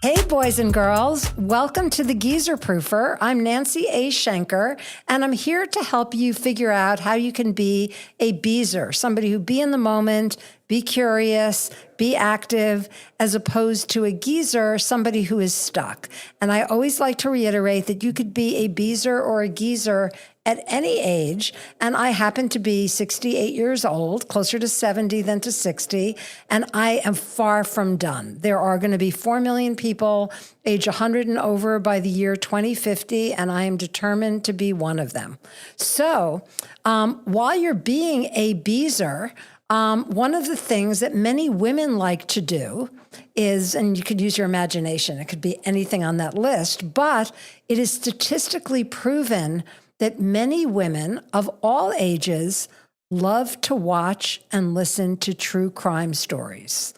Hey, boys and girls. Welcome to the Geezerproofer. I'm Nancy A. Shenker, and I'm here to help you figure out how you can be a beezer, somebody who be in the moment, be curious, be active, as opposed to a geezer, somebody who is stuck. And I always like to reiterate that you could be a beezer or a geezer at any age, and I happen to be 68 years old, closer to 70 than to 60, and I am far from done. There are going to be 4 million people age 100 and over by the year 2050, and I am determined to be one of them. So while you're being a beezer, one of the things that many women like to do is, and you could use your imagination, it could be anything on that list, but it is statistically proven that many women of all ages love to watch and listen to true crime stories.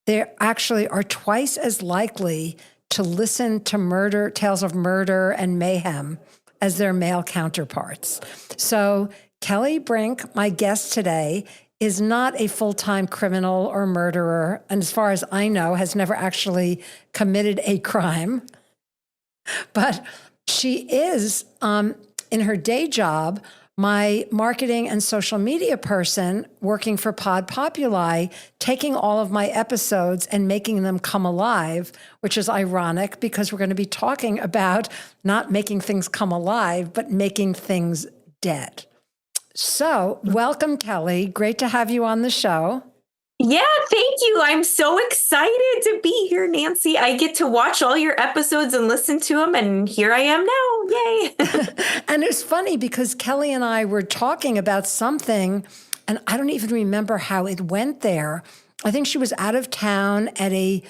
They actually are twice as likely to listen to tales of murder and mayhem as their male counterparts. So Kelly Brink, my guest today, is not a full-time criminal or murderer, and as far as I know, has never actually committed a crime. But she is, in her day job, my marketing and social media person working for Pod Populi, taking all of my episodes and making them come alive, which is ironic because we're going to be talking about not making things come alive, but making things dead. So welcome, Kelly. Great to have you on the show. Yeah, thank you. I'm so excited to be here, Nancy. I get to watch all your episodes and listen to them, and here I am now. Yay. And it's funny because Kelly and I were talking about something, and I don't even remember how it went there. I think she was out of town at a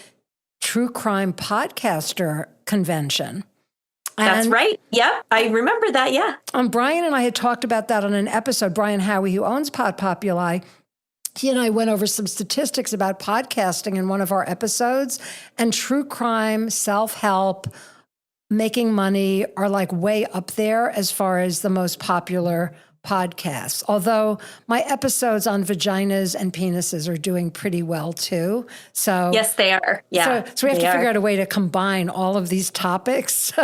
true crime podcaster convention. That's right. Yeah, I remember that. Yeah. Brian and I had talked about that on an episode. Brian Howie, who owns Pod Populi, he and I went over some statistics about podcasting in one of our episodes, and true crime, self-help, making money are like way up there as far as the most popular podcasts. Although my episodes on vaginas and penises are doing pretty well too. So yes, they are. Yeah. So we have to figure out a way to combine all of these topics. So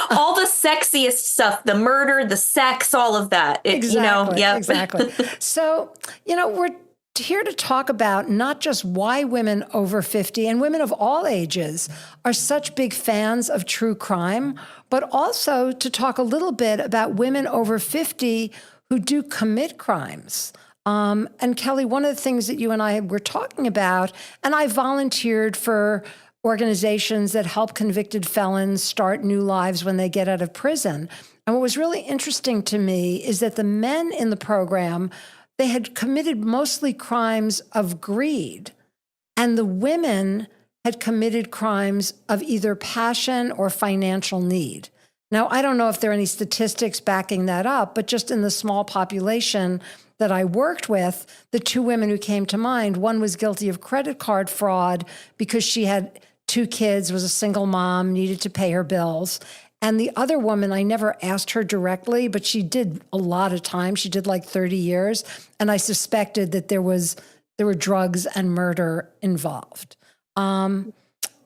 all the sexiest stuff, the murder, the sex, all of that. Exactly. Yeah. Exactly. So, we're here to talk about not just why women over 50 and women of all ages are such big fans of true crime, but also to talk a little bit about women over 50 who do commit crimes. And Kelly, one of the things that you and I were talking about, and I volunteered for organizations that help convicted felons start new lives when they get out of prison. And what was really interesting to me is that the men in the program, they had committed mostly crimes of greed, and the women had committed crimes of either passion or financial need. Now, I don't know if there are any statistics backing that up, but just in the small population that I worked with, the two women who came to mind, one was guilty of credit card fraud because she had 2 kids, was a single mom, needed to pay her bills. And the other woman, I never asked her directly, but she did a lot of time. She did like 30 years. And I suspected that there were drugs and murder involved. And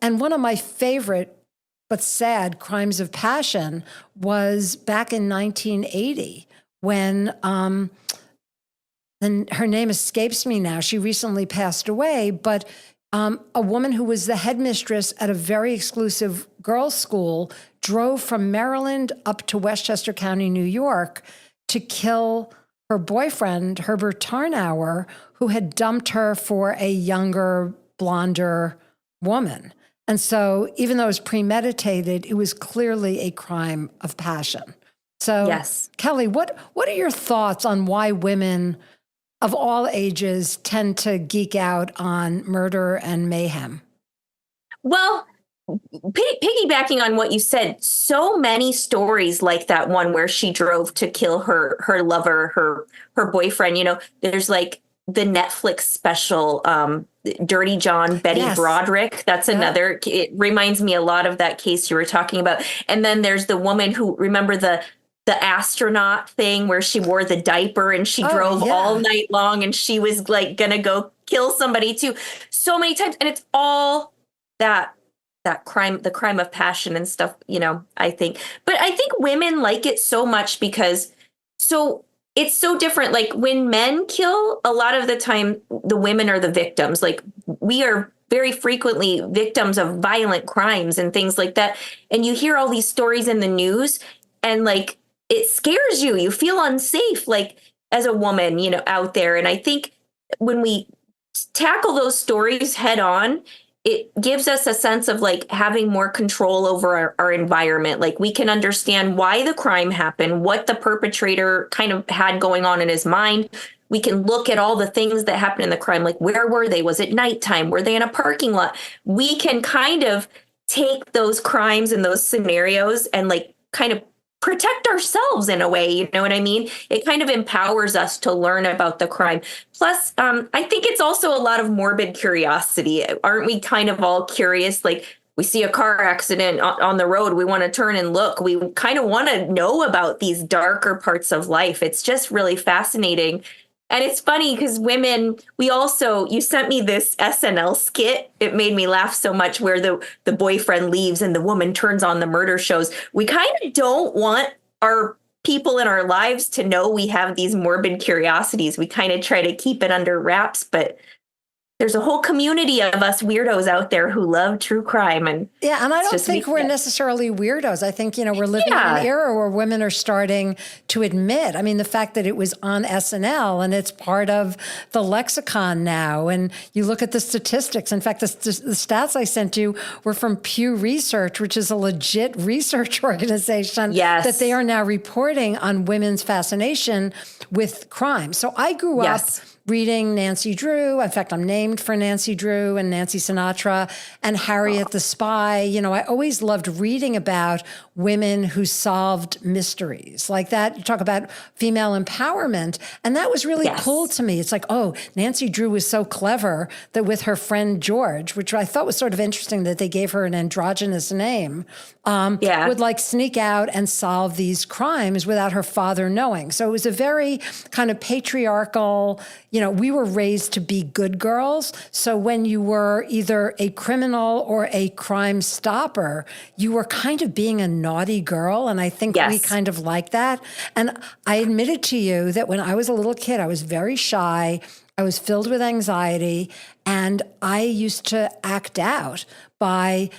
one of my favorite but sad crimes of passion was back in 1980 when, and her name escapes me now, she recently passed away, but a woman who was the headmistress at a very exclusive girls' school drove from Maryland up to Westchester County, New York, to kill her boyfriend, Herbert Tarnauer, who had dumped her for a younger, blonder woman. And so even though it was premeditated, it was clearly a crime of passion. So, yes. Kelly, what are your thoughts on why women of all ages tend to geek out on murder and mayhem? Well, piggybacking on what you said, so many stories like that one where she drove to kill her lover, her boyfriend. There's like the Netflix special, Dirty John, Betty Broderick. That's another. It reminds me a lot of that case you were talking about. And then there's the woman who, remember the astronaut thing where she wore the diaper and she drove all night long and she was like going to go kill somebody too. So many times. And it's all that that crime, the crime of passion and stuff, I think. But I think women like it so much because it's so different. Like when men kill, a lot of the time the women are the victims. Like we are very frequently victims of violent crimes and things like that. And you hear all these stories in the news and like it scares you. You feel unsafe, like as a woman, out there. And I think when we tackle those stories head on, it gives us a sense of like having more control over our environment. Like we can understand why the crime happened, what the perpetrator kind of had going on in his mind. We can look at all the things that happened in the crime. Like where were they? Was it nighttime? Were they in a parking lot? We can kind of take those crimes and those scenarios and like kind of protect ourselves in a way, you know what I mean? It kind of empowers us to learn about the crime. Plus, I think it's also a lot of morbid curiosity. Aren't we kind of all curious? Like we see a car accident on the road, we want to turn and look. We kind of want to know about these darker parts of life. It's just really fascinating. And it's funny because women, you sent me this SNL skit. It made me laugh so much where the boyfriend leaves and the woman turns on the murder shows. We kind of don't want our people in our lives to know we have these morbid curiosities. We kind of try to keep it under wraps, but there's a whole community of us weirdos out there who love true crime. And I don't think we're necessarily weirdos. I think, we're living in an era where women are starting to admit, I mean, the fact that it was on SNL and it's part of the lexicon now. And you look at the statistics. In fact, the stats I sent you were from Pew Research, which is a legit research organization that they are now reporting on women's fascination with crime. So I grew up reading Nancy Drew. In fact, I'm named for Nancy Drew and Nancy Sinatra and Harriet the Spy. I always loved reading about women who solved mysteries like that. You talk about female empowerment. And that was really cool to me. It's like, oh, Nancy Drew was so clever that with her friend George, which I thought was sort of interesting that they gave her an androgynous name, would like sneak out and solve these crimes without her father knowing. So it was a very kind of patriarchal, we were raised to be good girls. So when you were either a criminal or a crime stopper, you were kind of being a naughty girl. And I think we kind of like that. And I admitted to you that when I was a little kid, I was very shy. I was filled with anxiety. And I used to act out by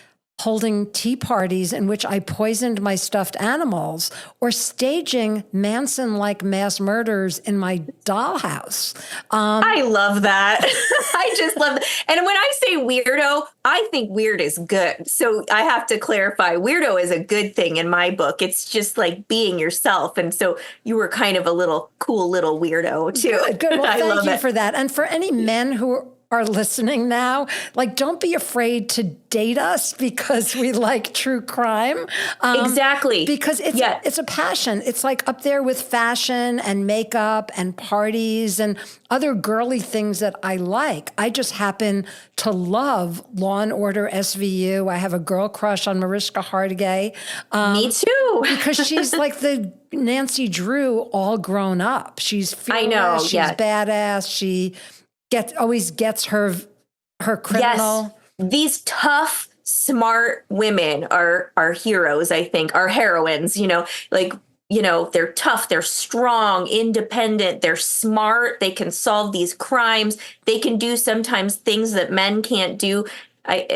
holding tea parties in which I poisoned my stuffed animals or staging Manson-like mass murders in my dollhouse. I love that. I just love that. And when I say weirdo, I think weird is good. So I have to clarify, weirdo is a good thing in my book. It's just like being yourself. And so you were kind of a cool little weirdo too. Good. Well, thank you for that. And for any men who are listening now, like, don't be afraid to date us because we like true crime. Exactly. Because it's a passion. It's like up there with fashion and makeup and parties and other girly things that I like. I just happen to love Law and Order SVU. I have a girl crush on Mariska Hargitay. Me too. Because she's like the Nancy Drew all grown up. She's fearless. I know. She's badass. She always gets her criminal. Yes. These tough, smart women are heroes, I think, are heroines, they're tough, they're strong, independent, they're smart, they can solve these crimes, they can do sometimes things that men can't do.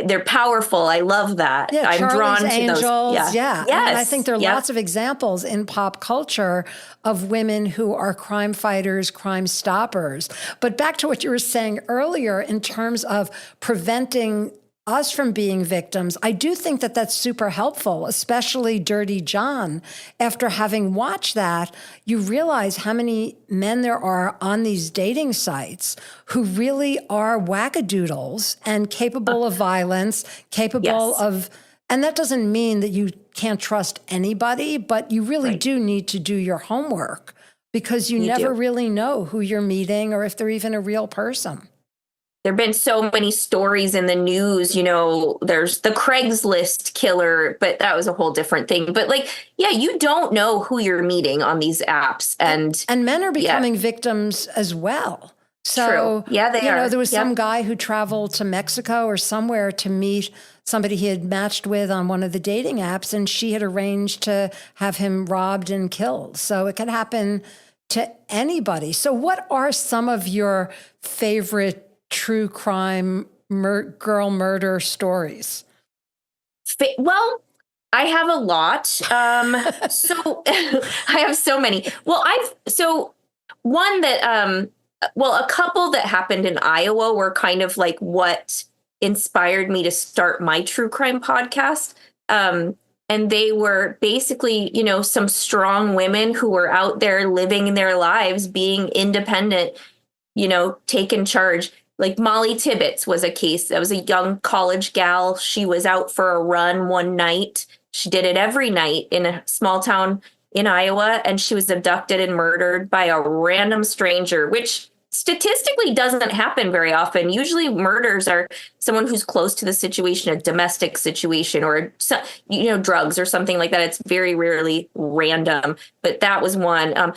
They're powerful. I love that. Yeah, I'm Charlie's drawn to Angels. those. Yeah. And I think there are lots of examples in pop culture of women who are crime fighters, crime stoppers. But back to what you were saying earlier in terms of preventing us from being victims, I do think that that's super helpful, especially Dirty John. After having watched that, you realize how many men there are on these dating sites who really are wackadoodles and capable of violence, capable of, and that doesn't mean that you can't trust anybody, but you really do need to do your homework because you never really know who you're meeting or if they're even a real person. There've been so many stories in the news, there's the Craigslist killer, but that was a whole different thing. But you don't know who you're meeting on these apps. And men are becoming victims as well. So, true. Yeah, they are. There was some guy who traveled to Mexico or somewhere to meet somebody he had matched with on one of the dating apps, and she had arranged to have him robbed and killed. So it could happen to anybody. So what are some of your favorite true crime girl murder stories? Well, I have a lot. So I have so many. Well, one that, a couple that happened in Iowa were kind of like what inspired me to start my true crime podcast. And they were basically, some strong women who were out there living their lives, being independent, taking charge. Like Molly Tibbetts was a case. That was a young college gal. She was out for a run one night. She did it every night in a small town in Iowa, and she was abducted and murdered by a random stranger, which statistically doesn't happen very often. Usually murders are someone who's close to the situation, a domestic situation, or, drugs or something like that. It's very rarely random, but that was one.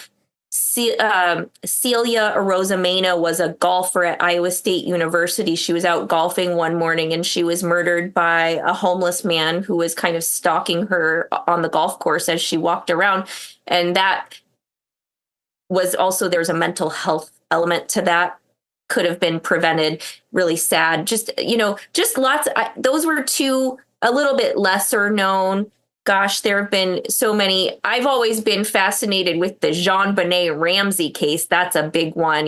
Celia Rosamena was a golfer at Iowa State University. She was out golfing one morning and she was murdered by a homeless man who was kind of stalking her on the golf course as she walked around. And that was also, there's a mental health element to that. Could have been prevented. Really sad. Just lots. Those were two a little bit lesser known. Gosh, there have been so many. I've always been fascinated with the JonBenet Ramsey case. That's a big one.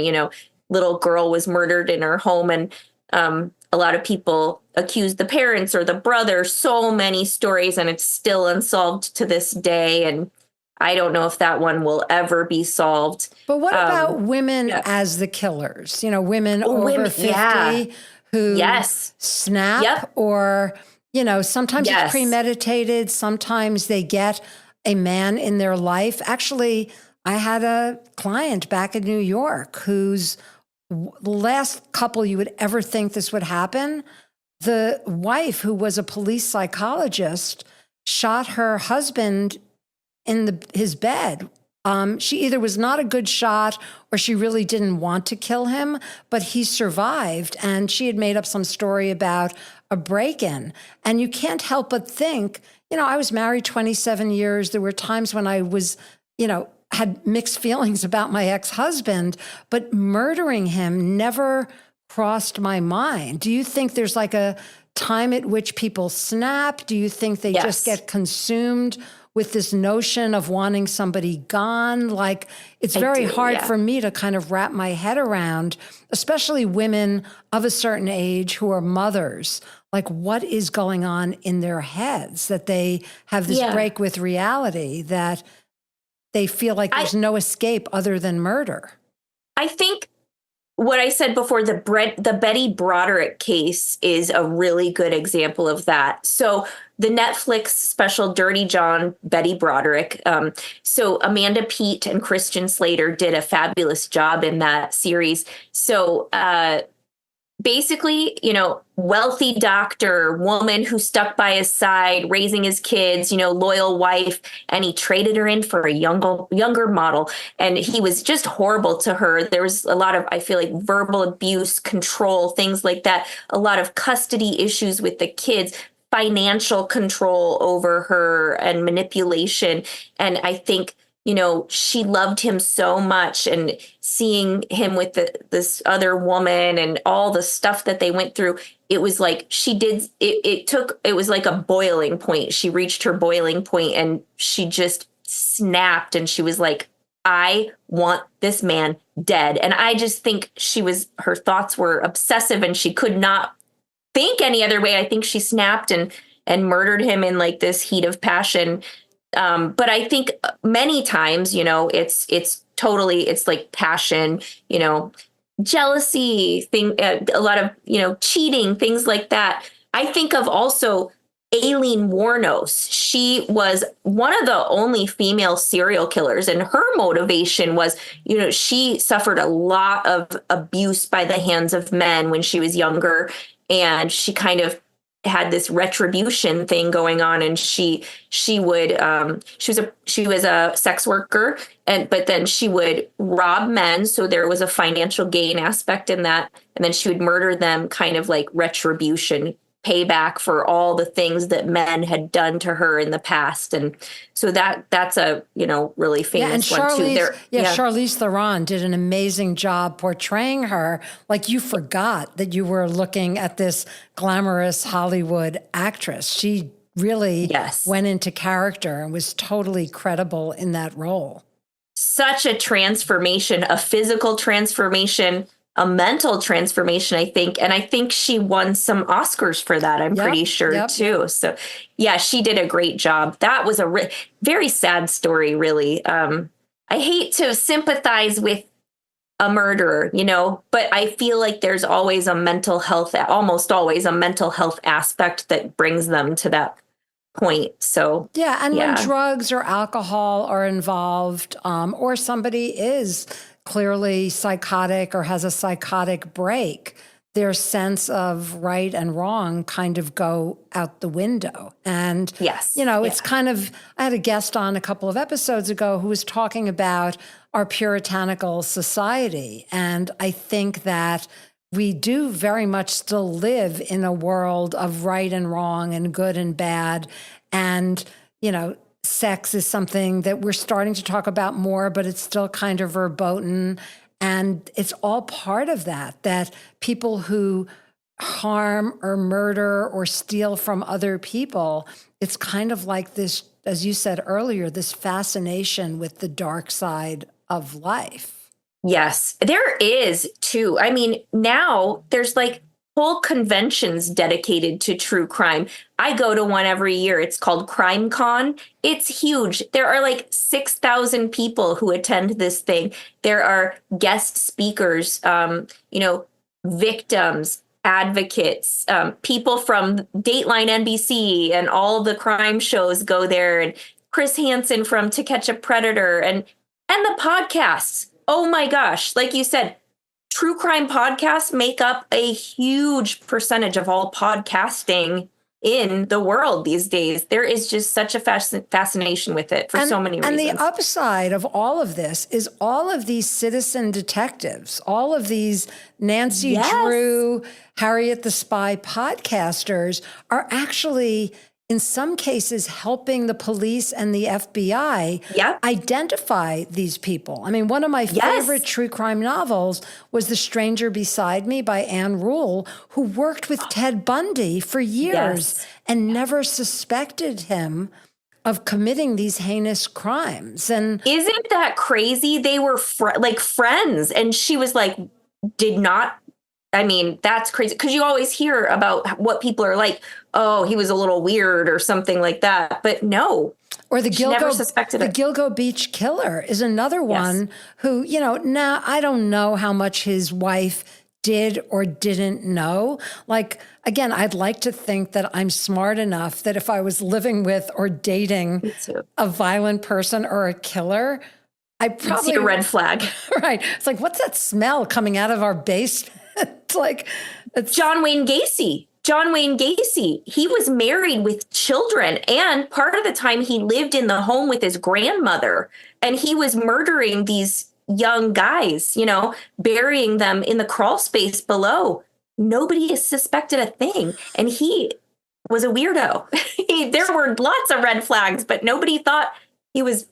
Little girl was murdered in her home, and a lot of people accused the parents or the brother. So many stories, and it's still unsolved to this day. And I don't know if that one will ever be solved. But what about women as the killers? Women over 50 who snap or... sometimes it's premeditated. Sometimes they get a man in their life. Actually, I had a client back in New York whose last couple you would ever think this would happen. The wife, who was a police psychologist, shot her husband in his bed. She either was not a good shot or she really didn't want to kill him, but he survived. And she had made up some story about a break-in. And you can't help but think, I was married 27 years. There were times when I was, had mixed feelings about my ex-husband, but murdering him never crossed my mind. Do you think there's like a time at which people snap? Do you think they just get consumed with this notion of wanting somebody gone? Like, it's very hard for me to kind of wrap my head around, especially women of a certain age who are mothers. Like, what is going on in their heads that they have this break with reality, that they feel like there's no escape other than murder? I think what I said before, the Betty Broderick case is a really good example of that. So the Netflix special Dirty John, Betty Broderick. So Amanda Peet and Christian Slater did a fabulous job in that series. So basically, wealthy doctor, woman who stuck by his side, raising his kids, loyal wife, and he traded her in for a younger model. And he was just horrible to her. There was a lot of, I feel like, verbal abuse, control, things like that, a lot of custody issues with the kids, financial control over her and manipulation. And I think, she loved him so much, and seeing him with this other woman and all the stuff that they went through, it was like it was like a boiling point. She reached her boiling point and she just snapped, and she was like, I want this man dead. And I just think her thoughts were obsessive and she could not think any other way. I think she snapped and murdered him in like this heat of passion. But I think many times, it's like passion, jealousy, a lot of, cheating, things like that. I think of also Aileen Wuornos. She was one of the only female serial killers, and her motivation was, she suffered a lot of abuse by the hands of men when she was younger, and she kind of had this retribution thing going on, and she was a sex worker, but then she would rob men, so there was a financial gain aspect in that, and then she would murder them kind of like retribution. payback for all the things that men had done to her in the past. And so that's a, really famous one too. Charlize Theron did an amazing job portraying her. Like, you forgot that you were looking at this glamorous Hollywood actress. She really went into character and was totally credible in that role. Such a transformation, a physical transformation, a mental transformation, I think. And I think she won some Oscars for that, I'm pretty sure, too. So, yeah, she did a great job. That was a very sad story, really. I hate to sympathize with a murderer, but I feel like there's always almost always a mental health aspect that brings them to that point. So, when drugs or alcohol are involved, or somebody is clearly psychotic or has a psychotic break, their sense of right and wrong kind of go out the window. And, it's kind of, I had a guest on a couple of episodes ago who was talking about our puritanical society. And I think that we do very much still live in a world of right and wrong and good and bad. And, sex is something that we're starting to talk about more, but it's still kind of verboten. And it's all part of that people who harm or murder or steal from other people, it's kind of like this, as you said earlier, this fascination with the dark side of life. Yes, there is too. I mean, now there's like whole conventions dedicated to true crime. I go to one every year. It's called Crime Con. It's huge. There are like 6,000 people who attend this thing. There are guest speakers, victims, advocates, people from Dateline NBC and all the crime shows go there, and Chris Hansen from To Catch a Predator, and the podcasts. Oh my gosh. Like you said, true crime podcasts make up a huge percentage of all podcasting in the world these days. There is just such a fascination with it for so many reasons. And the upside of all of this is all of these citizen detectives, all of these Nancy Drew, Harriet the Spy podcasters are actually, in some cases, helping the police and the FBI identify these people. I mean, one of my favorite true crime novels was The Stranger Beside Me by Anne Rule, who worked with Ted Bundy for years and never suspected him of committing these heinous crimes. And isn't that crazy? They were friends, and she was like, that's crazy, because you always hear about what people are like. Oh, he was a little weird or something like that. But no. Or the Gilgo Beach killer is another one who, now I don't know how much his wife did or didn't know. Like, again, I'd like to think that I'm smart enough that if I was living with or dating a violent person or a killer, I probably see a red flag. Right. It's like, what's that smell coming out of our basement? It's John Wayne Gacy. He was married with children, and part of the time he lived in the home with his grandmother, and he was murdering these young guys, burying them in the crawl space below. Nobody has suspected a thing. And he was a weirdo. There were lots of red flags, but nobody thought he was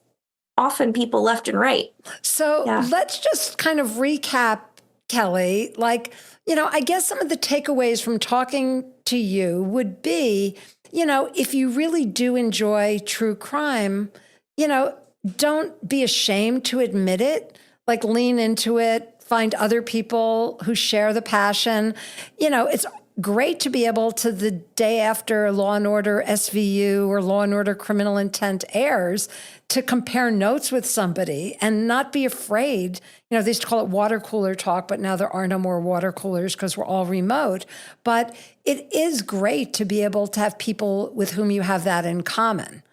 offing people left and right. So let's just kind of recap, Kelly. I guess some of the takeaways from talking to you would be, if you really do enjoy true crime, don't be ashamed to admit it, lean into it, find other people who share the passion. It's great to be able to, the day after Law and Order SVU or Law and Order Criminal Intent airs, to compare notes with somebody and not be afraid. They used to call it water cooler talk, but now there are no more water coolers because we're all remote. But it is great to be able to have people with whom you have that in common.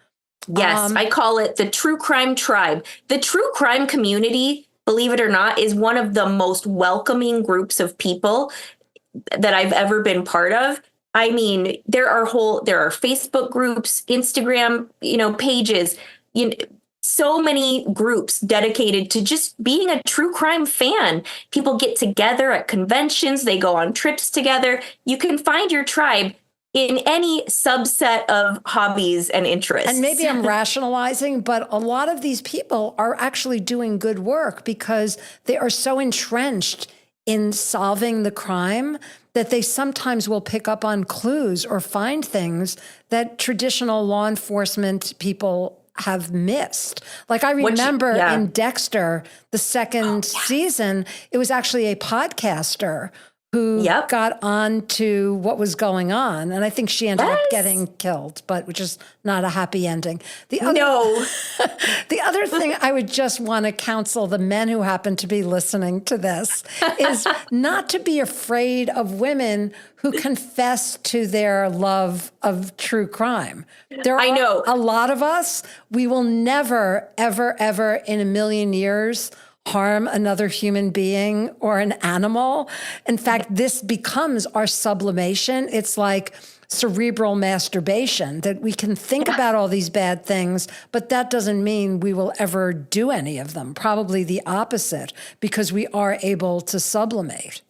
Yes, I call it the true crime tribe. The true crime community, believe it or not, is one of the most welcoming groups of people that I've ever been part of. I mean, there are Facebook groups, Instagram, pages, so many groups dedicated to just being a true crime fan. People get together at conventions. They go on trips together. You can find your tribe in any subset of hobbies and interests. And maybe I'm rationalizing, but a lot of these people are actually doing good work because they are so entrenched in solving the crime that they sometimes will pick up on clues or find things that traditional law enforcement people have missed. Like I remember in Dexter, the second season, it was actually a podcaster who got on to what was going on. And I think she ended up getting killed, but which is not a happy ending. The other thing I would just want to counsel the men who happen to be listening to this is not to be afraid of women who confess to their love of true crime. There are a lot of us, we will never, ever, ever in a million years harm another human being or an animal. In fact, this becomes our sublimation. It's like cerebral masturbation, that we can think about all these bad things, but that doesn't mean we will ever do any of them. Probably the opposite, because we are able to sublimate.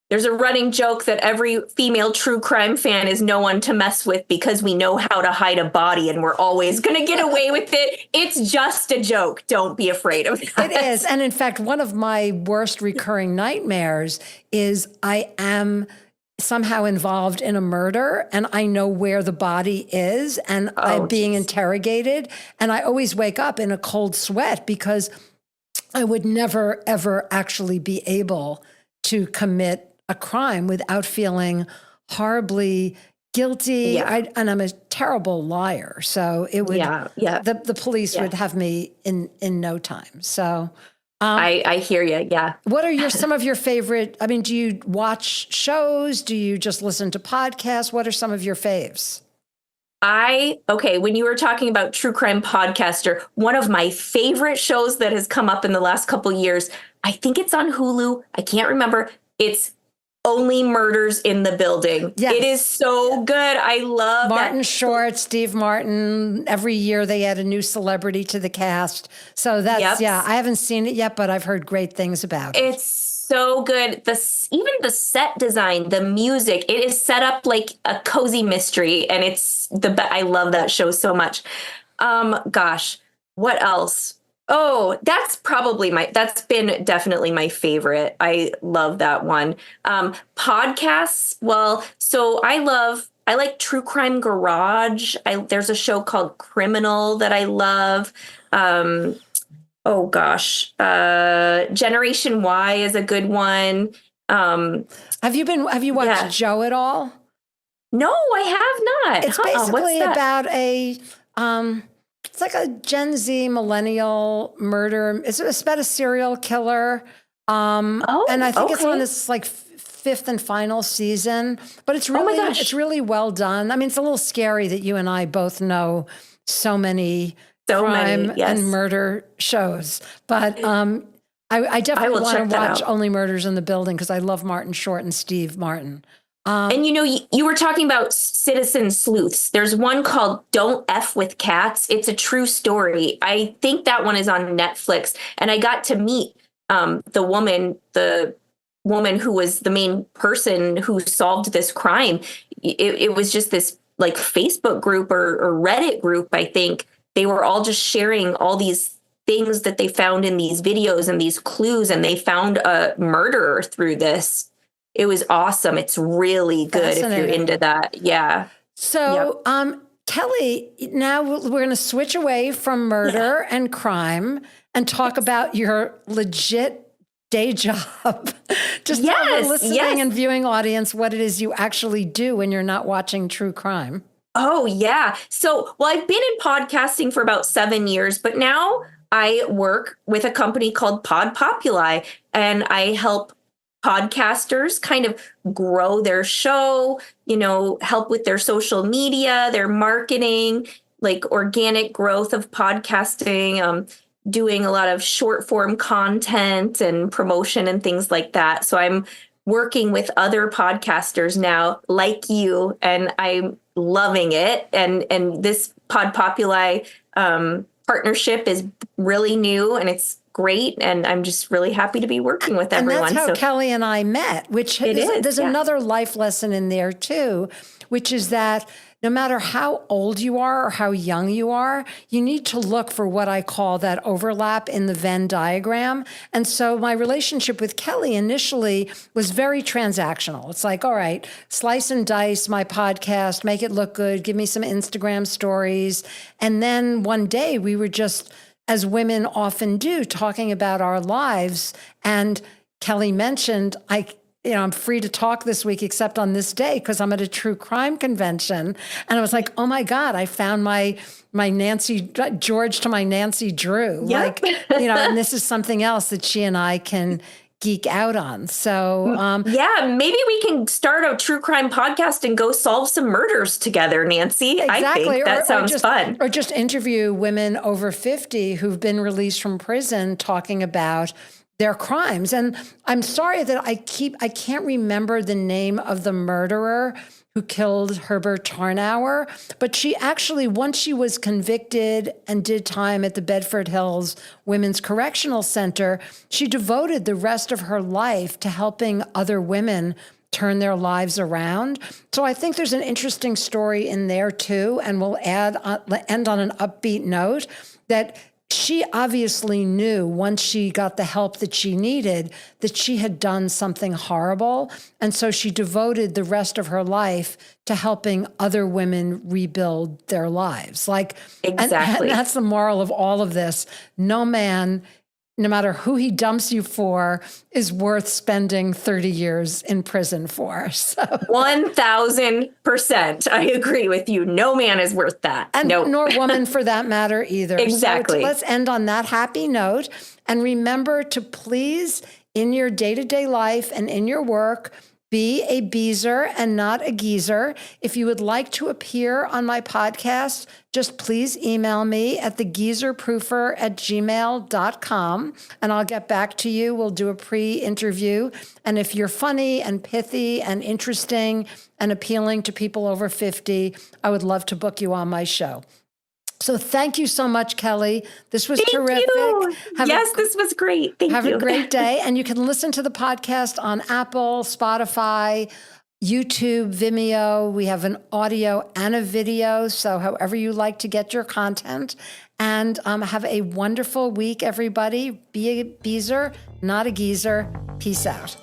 There's a running joke that every female true crime fan is no one to mess with because we know how to hide a body and we're always going to get away with it. It's just a joke. Don't be afraid of that. It is. And in fact, one of my worst recurring nightmares is I am somehow involved in a murder and I know where the body is and I'm being interrogated. And I always wake up in a cold sweat because I would never, ever actually be able to commit a crime without feeling horribly guilty. And I'm a terrible liar. So it would, the police would have me in no time. So I hear you. Yeah. What are some of your favorite, I mean, do you watch shows? Do you just listen to podcasts? What are some of your faves? When you were talking about true crime podcaster, one of my favorite shows that has come up in the last couple of years, I think it's on Hulu. I can't remember. It's Only Murders in the Building. Yes. It is so good. I love Martin Short, Steve Martin. Every year they add a new celebrity to the cast. So that's, I haven't seen it yet, but I've heard great things about it. It's so good. Even the set design, the music, it is set up like a cozy mystery. And I love that show so much. Gosh, what else? Oh, that's been definitely my favorite. I love that one. Podcasts. Well, so I like True Crime Garage. There's a show called Criminal that I love. Generation Y is a good one. Have you watched Joe at all? No, I have not. It's basically about it's like a Gen Z millennial murder. It's about a serial killer. And I think it's on its like fifth and final season, but it's really well done. I mean, it's a little scary that you and I both know so many crime and murder shows, but I definitely want to watch Only Murders in the Building because I love Martin Short and Steve Martin. And you were talking about citizen sleuths. There's one called Don't F with Cats. It's a true story. I think that one is on Netflix. And I got to meet the woman who was the main person who solved this crime. It was just this like Facebook group or Reddit group, I think. They were all just sharing all these things that they found in these videos and these clues, and they found a murderer through this. It was awesome. It's really good if you're into that. Yeah. So, Kelly, now we're going to switch away from murder and crime and talk about your legit day job. Just tell the listening and viewing audience what it is you actually do when you're not watching true crime. Oh, yeah. So, I've been in podcasting for about 7 years, but now I work with a company called Pod Populi, and I help podcasters kind of grow their show, help with their social media, their marketing, like organic growth of podcasting, doing a lot of short form content and promotion and things like that. So I'm working with other podcasters now like you, and I'm loving it. And this Pod Populi partnership is really new and it's great. And I'm just really happy to be working with everyone. And that's how Kelly and I met, which there's another life lesson in there too, which is that no matter how old you are or how young you are, you need to look for what I call that overlap in the Venn diagram. And so my relationship with Kelly initially was very transactional. It's like, all right, slice and dice my podcast, make it look good, give me some Instagram stories. And then one day we were just, as women often do, talking about our lives. And Kelly mentioned, I'm free to talk this week except on this day because I'm at a true crime convention. And I was like, oh my God, I found my Nancy George to my Nancy Drew. Yep. And this is something else that she and I can geek out on. So maybe we can start a true crime podcast and go solve some murders together, Nancy. Exactly. I think that sounds fun. Or just interview women over 50 who've been released from prison talking about their crimes. And I'm sorry that I can't remember the name of the murderer who killed Herbert Tarnower, but she actually, once she was convicted and did time at the Bedford Hills Women's Correctional Center, she devoted the rest of her life to helping other women turn their lives around. So I think there's an interesting story in there too, and we'll end on an upbeat note that she obviously knew once she got the help that she needed that she had done something horrible. And so she devoted the rest of her life to helping other women rebuild their lives. Exactly. And that's the moral of all of this. No man, no matter who he dumps you for, is worth spending 30 years in prison for. So 1,000%. I agree with you. No man is worth that. And nor woman for that matter either. Exactly. So let's end on that happy note. And remember to please, in your day-to-day life and in your work, be a beezer and not a geezer. If you would like to appear on my podcast, just please email me at thegeezerproofer@gmail.com and I'll get back to you. We'll do a pre-interview. And if you're funny and pithy and interesting and appealing to people over 50, I would love to book you on my show. So thank you so much, Kelly. This was terrific. This was great. Thank you. Have a great day. And you can listen to the podcast on Apple, Spotify, YouTube, Vimeo. We have an audio and a video. So however you like to get your content. And have a wonderful week, everybody. Be a beezer, not a geezer. Peace out.